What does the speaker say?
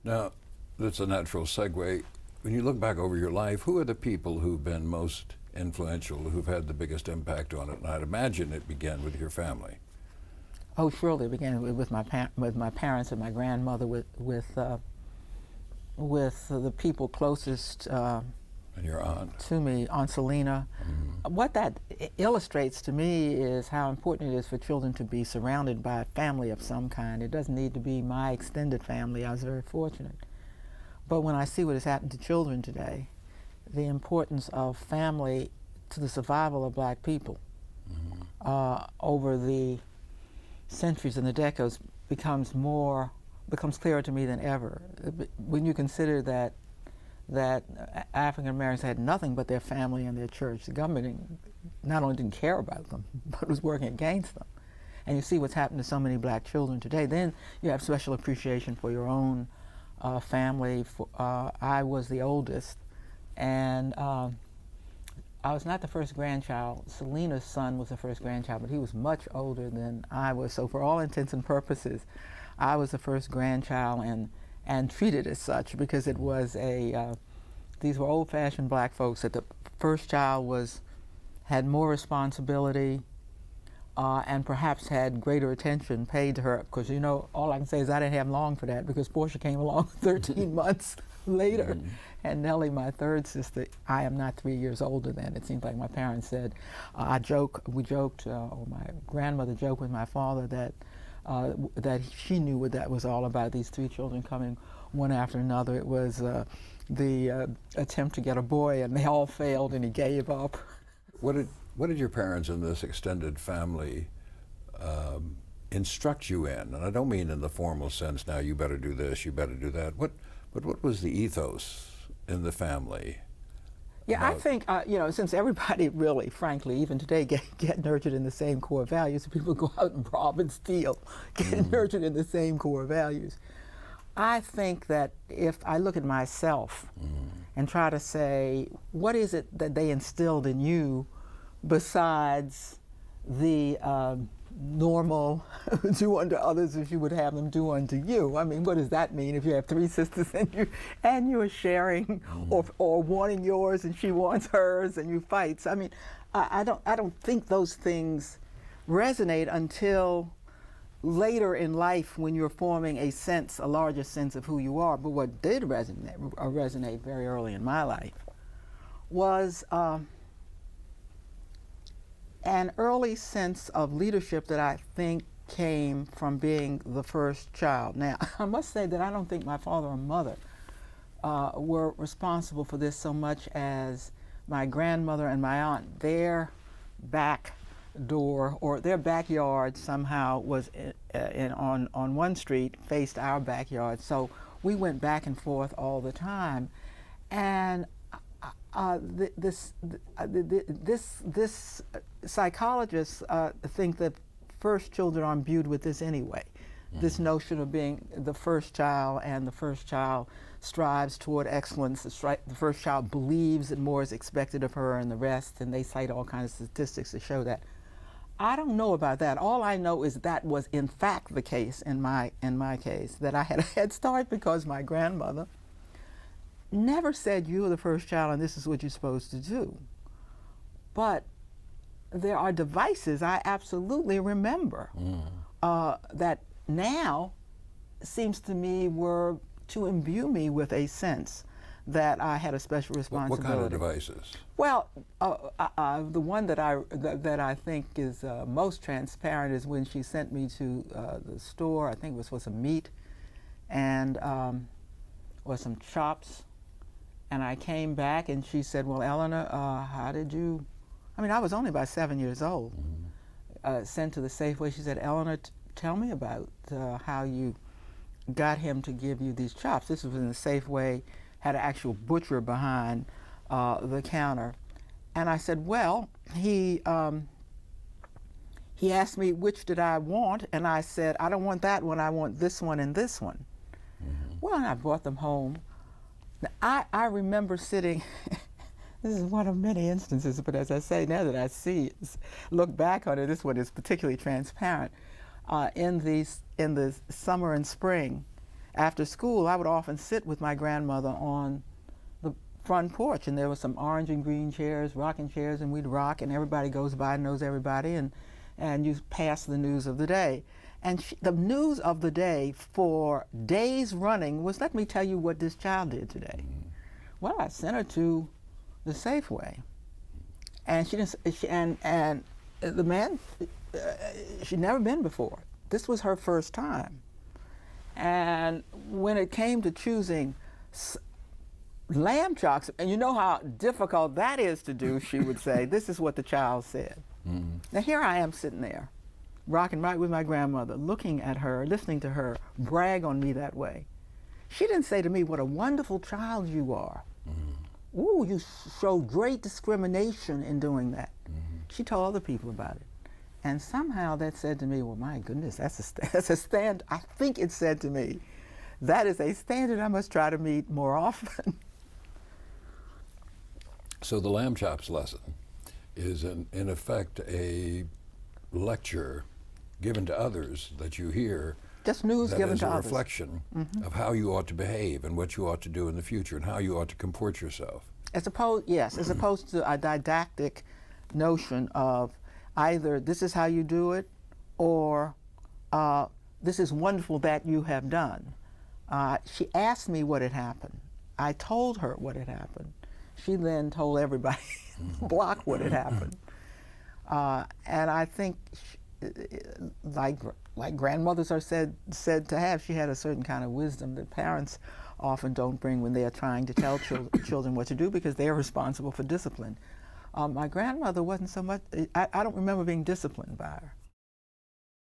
Now, that's a natural segue. When you look back over your life, who are the people who've been most influential, who've had the biggest impact on it? And I'd imagine it began with your family. Oh, surely it began with my parents and my grandmother, with the people closest And your aunt. to me, Aunt Selena. What that illustrates to me is how important it is for children to be surrounded by a family of some kind. It doesn't need to be my extended family. I was very fortunate. But when I see what has happened to children today, the importance of family to the survival of black people over the centuries and the decades becomes clearer to me than ever. When you consider that African Americans had nothing but their family and their church, the government not only didn't care about them, but was working against them. And you see what's happened to so many black children today. Then you have special appreciation for your own family. I was the oldest, and I was not the first grandchild. Selena's son was the first grandchild, but he was much older than I was. So for all intents and purposes, I was the first grandchild and treated as such, because it was these were old-fashioned black folks, that the first child had more responsibility and perhaps had greater attention paid to her. Because, you know, all I can say is I didn't have long for that, because Portia came along 13 months later. And Nellie, my third sister, I am not 3 years older than. It seems like my parents said, we joked, or my grandmother joked with my father that she knew what that was all about, these three children coming one after another. It was the attempt to get a boy, and they all failed, and he gave up. What did your parents in this extended family instruct you in? And I don't mean in the formal sense, now you better do this, you better do that. But what was the ethos in the family? Yeah, I think, you know, since everybody really, frankly, even today, get nurtured in the same core values, people go out and rob and steal, get nurtured in the same core values. I think that if I look at myself and try to say, what is it that they instilled in you besides the normal do unto others as you would have them do unto you? I mean, what does that mean if you have three sisters and you are sharing or wanting yours and she wants hers and you fight? So, I mean, I don't think those things resonate until later in life, when you're forming a larger sense of who you are. But what did resonate very early in my life was an early sense of leadership that I think came from being the first child. Now, I must say that I don't think my father or mother were responsible for this so much as my grandmother and my aunt. Their back door or their backyard somehow was on one street, faced our backyard. So we went back and forth all the time. And this psychologists think that first children are imbued with this anyway. This notion of being the first child, and the first child strives toward excellence. The first child believes that more is expected of her and the rest, and they cite all kinds of statistics to show that. I don't know about that. All I know is that was in fact the case in my case, that I had a head start because my grandmother never said, you were the first child and this is what you're supposed to do. But there are devices I absolutely remember that now seems to me were to imbue me with a sense that I had a special responsibility. What kind of devices? Well, the one that I think is most transparent is when she sent me to the store. I think it was for some meat and or some chops. And I came back and she said, well, Eleanor, how did you, I mean, I was only about 7 years old, sent to the Safeway. She said, Eleanor, tell me about how you got him to give you these chops. This was in the Safeway, had an actual butcher behind the counter. And I said, well, he asked me which did I want, and I said, I don't want that one, I want this one and this one. Well, and I brought them home. Now, I remember sitting, this is one of many instances, but as I say, now that I look back on it, this one is particularly transparent, in the summer and spring. after school, I would often sit with my grandmother on the front porch, and there were some orange and green chairs, rocking chairs, and we'd rock, and everybody goes by and knows everybody, and you pass the news of the day. And the news of the day for days running was, let me tell you what this child did today. Well, I sent her to the Safeway, and and the man, she'd never been before. This was her first time. And when it came to choosing lamb chops, and you know how difficult that is to do, she would say, this is what the child said. Now here I am sitting there, rocking right with my grandmother, looking at her, listening to her brag on me that way. She didn't say to me, what a wonderful child you are. Ooh, you showed great discrimination in doing that. She told other people about it. And somehow that said to me, well, my goodness, that's a stand. I think it said to me, that is a standard I must try to meet more often. So the lamb chops lesson is in effect a lecture given to others that you hear. Just news that given is to a others. reflection of how you ought to behave and what you ought to do in the future and how you ought to comport yourself. As opposed to a didactic notion of either this is how you do it, or this is wonderful that you have done. She asked me what had happened. I told her what had happened. She then told everybody block what had happened. And I think, like grandmothers are said to have, she had a certain kind of wisdom that parents often don't bring when they are trying to tell children what to do, because they are responsible for discipline. My grandmother wasn't so much, I don't remember being disciplined by her.